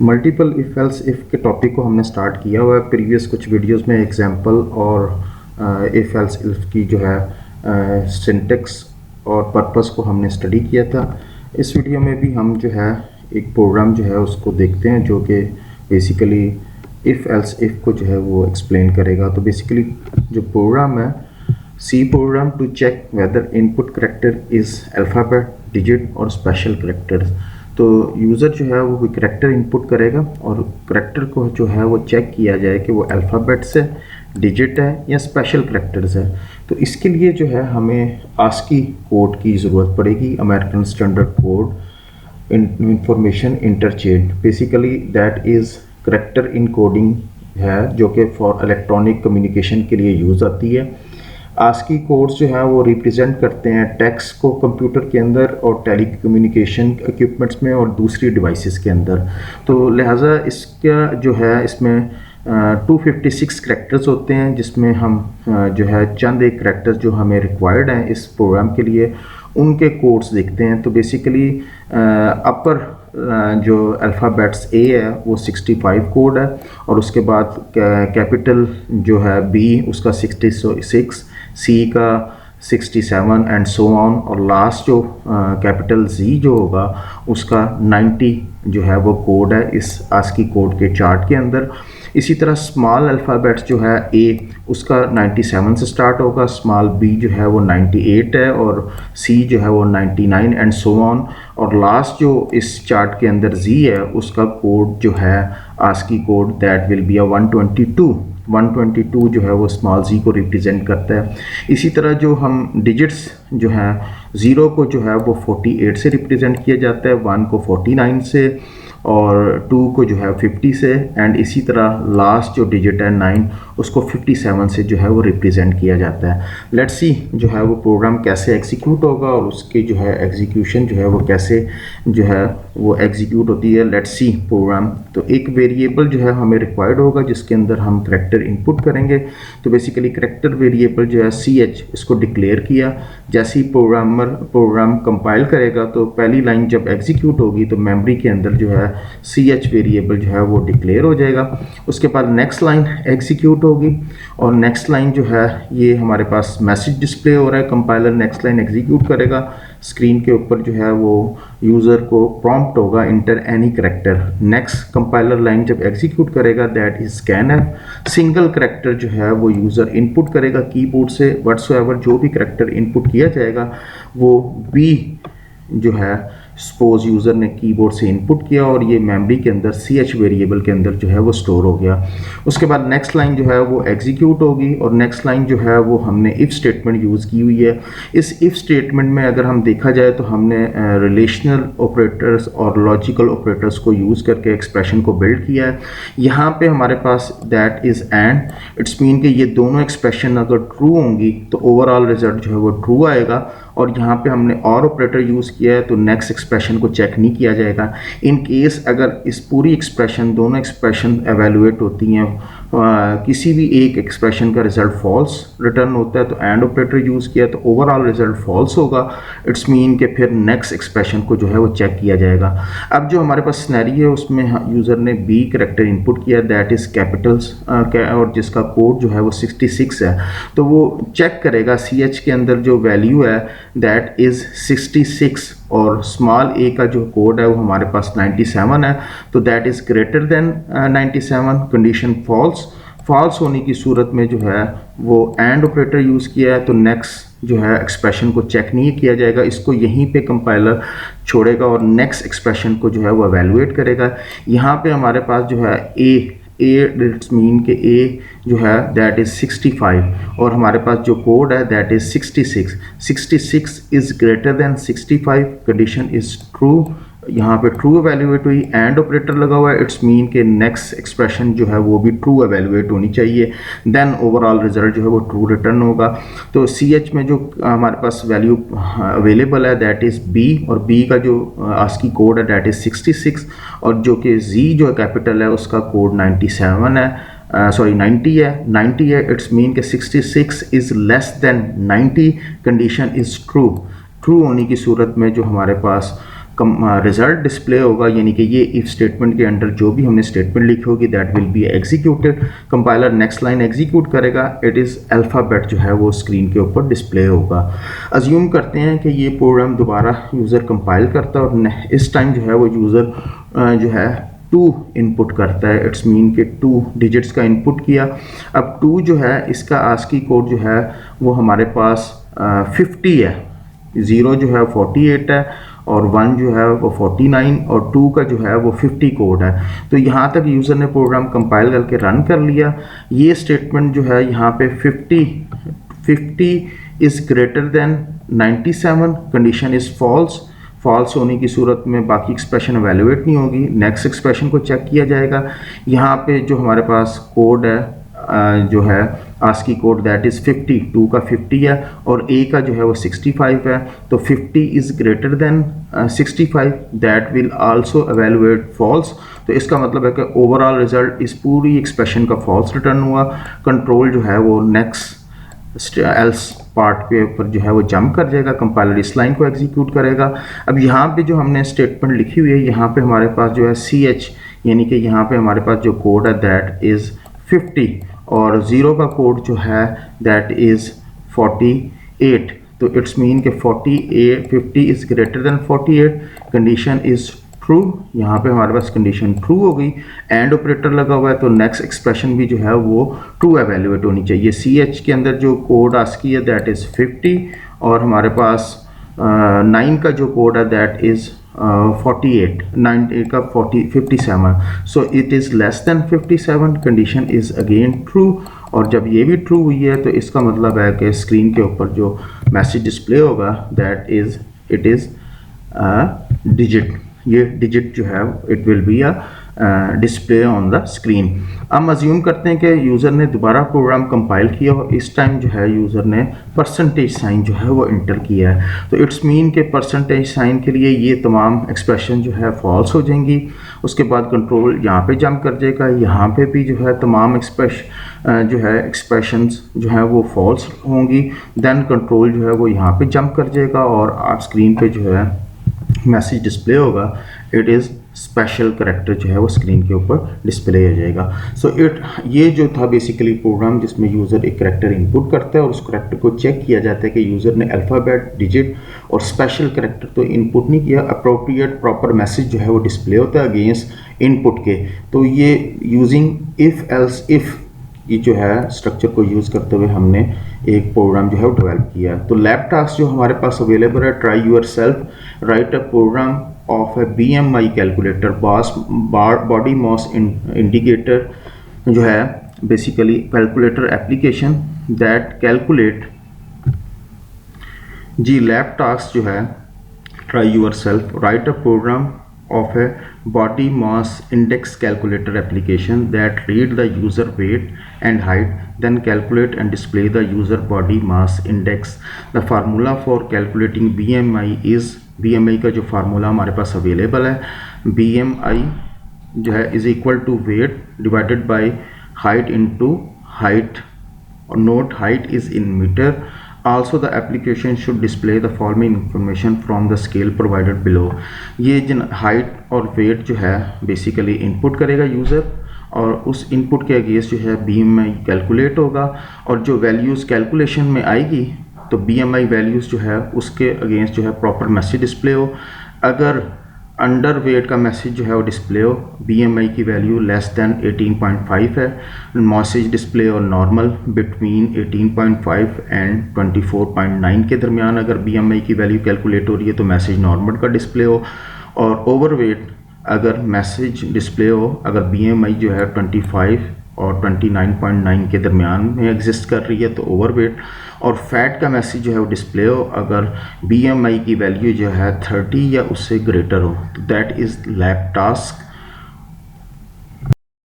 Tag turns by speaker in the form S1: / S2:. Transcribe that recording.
S1: Multiple if else if के topic को हमने स्टार्ट किया हुआ है। प्रीवियस कुछ वीडियोस में एग्जांपल और इफ़ एल्स इफ़ की जो है सिंटेक्स और पर्पस को हमने स्टडी किया था। इस वीडियो में भी हम जो है एक प्रोग्राम जो है उसको देखते हैं जो कि बेसिकली इफ़ एल्स इफ़ को जो है वो एक्सप्लेन करेगा। तो बेसिकली जो प्रोग्राम है C program to check whether input character is alphabet, digit और स्पेशल करेक्टर्स। तो यूज़र जो है वो कोई करेक्टर इनपुट करेगा और करेक्टर को जो है वो चेक किया जाए कि वो अल्फ़ाबेट्स है, डिजिट है या स्पेशल करेक्टर्स है। तो इसके लिए जो है हमें आस्की कोड की ज़रूरत पड़ेगी, American standard code information interchange. Basically that is character encoding है जो कि फॉर इलेक्ट्रॉनिक कम्युनिकेशन के लिए यूज़ आती है। आस्की कोड्स जो हैं वो रिप्रेजेंट करते हैं टेक्स्ट को कंप्यूटर के अंदर और टेलीकम्युनिकेशन इक्विपमेंट्स में और दूसरी डिवाइसेस के अंदर। तो लिहाजा इसका जो है इसमें 256 करैक्टर्स होते हैं जिसमें हम जो है चंद एक करैक्टर्स जो हमें रिक्वायर्ड हैं इस प्रोग्राम के लिए उनके कोड्स देखते हैं। तो बेसिकली अपर जो अल्फ़ाबेट्स ए है वो 65 कोड है और उसके बाद कैपिटल जो है बी उसका 66, सी का 67 एंड सो ऑन, और लास्ट जो कैपिटल जी जो होगा उसका 90 जो है वो कोड है इस आस्की कोड के चार्ट के अंदर। इसी तरह स्मॉल अल्फ़ाबेट्स जो है ए उसका 97 से स्टार्ट होगा, स्मॉल बी जो है वो 98 है और सी जो है वो 99 एंड सो ऑन, और लास्ट जो इस चार्ट के अंदर जी है उसका कोड जो है ASCII code that will be a 122 जो है वो स्मॉल जी को रिप्रेजेंट करता है। इसी तरह जो हम डिजिट्स जो हैं 0 को जो है वो 48 से रिप्रेजेंट किया जाता है, 1 को 49 से और 2 को जो है 50 से, एंड इसी तरह लास्ट जो डिजिट है 9 उसको 57 से जो है वो रिप्रेजेंट किया जाता है। लेट्स सी जो है वो प्रोग्राम कैसे एग्जीक्यूट होगा और उसकी जो है एग्जीक्यूशन जो है वो कैसे जो है वो एग्जीक्यूट होती है। Let's see program. तो एक वेरिएबल जो है हमें रिक्वायर्ड होगा जिसके अंदर हम करेक्टर इनपुट करेंगे। तो बेसिकली करेक्टर वेरिएबल जो है CH इसको डिक्लेयर किया। जैसे ही प्रोग्राम कंपाइल करेगा तो पहली लाइन जब एग्जीक्यूट होगी तो मेमोरी के अंदर जो है CH वेरिएबल जो है वो डिक्लेयर हो जाएगा। उसके बाद नेक्स्ट लाइन एग्जीक्यूट होगी और नेक्स्ट लाइन जो है ये हमारे पास मैसेज डिस्प्ले हो रहा है। कंपाइलर नेक्स्ट लाइन एग्जीक्यूट करेगा, स्क्रीन के ऊपर जो है वो यूज़र को प्रॉम्प्ट होगा inter any character. Next compiler line जब एग्जीक्यूट करेगा that is scanf, single character जो है वो यूज़र इनपुट करेगा कीबोर्ड से व्हाटसोएवर। जो भी करेक्टर इनपुट किया जाएगा वो बी जो है सपोज यूज़र ने कीबोर्ड से इनपुट किया और ये मेमोरी के अंदर CH वेरिएबल के अंदर जो है वो स्टोर हो गया। उसके बाद नेक्स्ट लाइन जो है वो एग्जीक्यूट होगी और नेक्स्ट लाइन जो है वो हमने इफ़ स्टेटमेंट यूज़ की हुई है। इस इफ़ स्टेटमेंट में अगर हम देखा जाए तो हमने रिलेशनल ऑपरेटर्स और लॉजिकल ऑपरेटर्स को यूज़ करके एक्सप्रेशन को बिल्ड किया है। यहाँ पे हमारे पास that is and, it's mean कि ये दोनों एक्सप्रेशन अगर ट्रू होंगी तो ओवरऑल रिजल्ट जो है वो ट्रू आएगा। और यहाँ पे हमने और ऑपरेटर यूज़ किया है तो नेक्स्ट एक्सप्रेशन को चेक नहीं किया जाएगा। इन केस अगर इस पूरी एक्सप्रेशन दोनों एक्सप्रेशन एवेलुएट होती हैं किसी भी एक एक्सप्रेशन का रिजल्ट फॉल्स रिटर्न होता है तो एंड ऑपरेटर यूज़ किया तो ओवरऑल रिजल्ट फॉल्स होगा। इट्स मीन कि फिर नेक्स्ट एक्सप्रेशन को जो है वो चेक किया जाएगा। अब जो हमारे पास सिनेरियो है उसमें यूज़र ने बी करेक्टर इनपुट किया दैट इज़ कैपिटल्स और जिसका कोड जो है वो 66 है। तो वो चेक करेगा CH के अंदर जो वैल्यू है दैट इज़ 66 और स्मॉल ए का जो कोड है वो हमारे पास 97 है तो that is greater than 97। Condition false होने की सूरत में जो है वो एंड ऑपरेटर यूज़ किया है तो नेक्स्ट जो है एक्सप्रेशन को चेक नहीं किया जाएगा, इसको यहीं पे कंपाइलर छोड़ेगा और नेक्स्ट एक्सप्रेशन को जो है वो एवेलुएट करेगा। यहाँ पे हमारे पास जो है ए इट्स मीन के ए जो है दैट इज़ 65 और हमारे पास जो कोड है that is 66 is greater than 65। Condition is true, यहाँ पे ट्रू एवेल्युएट हुई, एंड ऑपरेटर लगा हुआ है। इट्स मीन के नेक्स्ट एक्सप्रेशन जो है वो भी ट्रू एवेल्युएट होनी चाहिए, देन ओवरऑल रिजल्ट जो है वो ट्रू रिटर्न होगा। तो CH में जो हमारे पास वैल्यू अवेलेबल है दैट इज़ बी और बी का जो आस्की कोड है दैट इज़ 66 और जो कि जी जो कैपिटल है उसका कोड 97 है, 90 है। इट्स मीन के 66 is less than 90। Condition is true होने की सूरत में जो हमारे पास रिजल्ट डिस्प्ले होगा, यानी कि ये इफ स्टेटमेंट के अंडर जो भी हमने स्टेटमेंट लिखी होगी that will be executed. Compiler next line execute करेगा, इट इज़ अल्फ़ाबेट जो है वो स्क्रीन के ऊपर डिस्प्ले होगा। अज्यूम करते हैं कि ये प्रोग्राम दोबारा यूज़र कंपाइल करता है और इस टाइम जो है वो यूज़र जो है 2 इनपुट करता है। इट्स मीन कि 2 डिजिट्स का इनपुट किया। अब 2 जो है इसका आस्की कोड जो है वो हमारे पास 50 है, 0 जो है 48 है और 1 जो है वो 49 और 2 का जो है वो 50 कोड है। तो यहाँ तक यूज़र ने प्रोग्राम कंपाइल करके रन कर लिया। ये स्टेटमेंट जो है यहाँ पे 50 is greater than 97, condition is false होने की सूरत में बाकी एक्सप्रेशन एवेलुएट नहीं होगी। नेक्स्ट एक्सप्रेशन को चेक किया जाएगा। यहाँ पे जो हमारे पास कोड है जो है आस्की कोड दैट इज़ 50, 2 का 50 है और ए का जो है वो 65 है। तो 50 is greater than 65, that will also evaluate false. तो इसका मतलब है कि ओवरऑल रिजल्ट इस पूरी एक्सप्रेशन का फॉल्स रिटर्न हुआ। कंट्रोल जो है वो नेक्स्ट एल्स पार्ट के ऊपर जो है वो जंप कर जाएगा, कंपाइलर इस लाइन को एग्जीक्यूट करेगा। अब यहाँ पे जो हमने स्टेटमेंट लिखी हुई है यहाँ पे हमारे पास जो है CH, यानी कि यहाँ पे हमारे पास जो कोड है दैट इज़ 50 और 0 का कोड जो है दैट इज़ 48। तो इट्स मीन कि 50 is greater then 48, condition is true. यहाँ पे हमारे पास कंडीशन ट्रू हो गई, एंड ऑपरेटर लगा हुआ है तो नेक्स्ट एक्सप्रेशन भी जो है वो ट्रू एवेल्युएट होनी चाहिए। CH के अंदर जो कोड आस्की है दैट इज़ 50 और हमारे पास 9 का जो कोड है दैट इज़ 48, 9 का 57। So it is less than 57, condition is again true. और जब ये भी ट्रू हुई है तो इसका मतलब है कि स्क्रीन के ऊपर जो मैसेज डिस्प्ले होगा that is it is digit. ये डिजिट जो है it will be a display on the screen. हम अज्यूम करते हैं कि यूज़र ने दोबारा प्रोग्राम कंपाइल किया और इस टाइम जो है यूज़र ने परसेंटेज साइन जो है वो इंटर किया है। तो इट्स मीन के परसेंटेज साइन के लिए ये तमाम एक्सप्रेशन जो है फॉल्स हो जाएंगी। उसके बाद कंट्रोल यहाँ पे जंप कर जाएगा, यहाँ पे भी जो है तमाम एक्सप्रेशंस जो है वो फॉल्स होंगी। देन कंट्रोल जो है वो यहाँ पे जंप कर जाएगा और आप स्क्रीन पे जो है मैसेज डिस्प्ले होगा, इट इज़ स्पेशल करैक्टर जो है वो स्क्रीन के ऊपर डिस्प्ले हो जाएगा। सो ये जो था बेसिकली प्रोग्राम जिसमें यूज़र एक करैक्टर इनपुट करता है और उस करैक्टर को चेक किया जाता है कि यूज़र ने अल्फ़ाबेट, डिजिट और स्पेशल करैक्टर तो इनपुट नहीं किया, अप्रोप्रिएट प्रॉपर मैसेज जो है वो डिस्प्ले होता है अगेंस्ट इनपुट के। तो ये यूजिंग इफ़ एल्स इफ़ ये जो है स्ट्रक्चर को यूज़ करते हुए हमने एक प्रोग्राम जो है वो डेवलप किया। तो लैब टास्क जो हमारे पास अवेलेबल है, try your self, write a program of a BMI calculator, body mass indicator जो है basically calculator application that calculate. जी लैब टास्क जो है try your self, write a program of a body mass index calculator application that read the user weight and height, then calculate and display the user body mass index. The formula for calculating BMI is, BMI का जो formula हमारे पास available है, BMI जो है is equal to weight divided by height into height, और note height is in metre. Also the application should display the following information from the scale provided below. ये जिन height और wait जो है basically input करेगा user और उस input के against जो है BMI कैलकुलेट होगा और जो वैल्यूज़ कैलकुलेशन में आएगी तो BMI वैल्यूज़ जो है उसके अगेंस्ट जो है प्रॉपर मैसेज डिस्प्ले हो. अगर अंडर वेट का मैसेज जो है वो डिस्प्ले हो, BMI की वैल्यू लेस दैन 18.5 है, मैसेज डिस्प्ले और नॉर्मल बिटवीन 18.5 एंड 24.9 के दरमियान अगर BMI की वैल्यू कैलकुलेट हो रही है तो मैसेज नॉर्मल का डिस्प्ले हो. और ओवरवेट अगर मैसेज डिस्प्ले हो अगर BMI जो है 25 और 29.9 के दरमियान में एग्जिस्ट कर रही है तो ओवरवेट. और फैट का मैसेज जो है वो डिस्प्ले हो अगर BMI की वैल्यू जो है 30 या उससे ग्रेटर हो तो दैट इज़ लैब टास्क.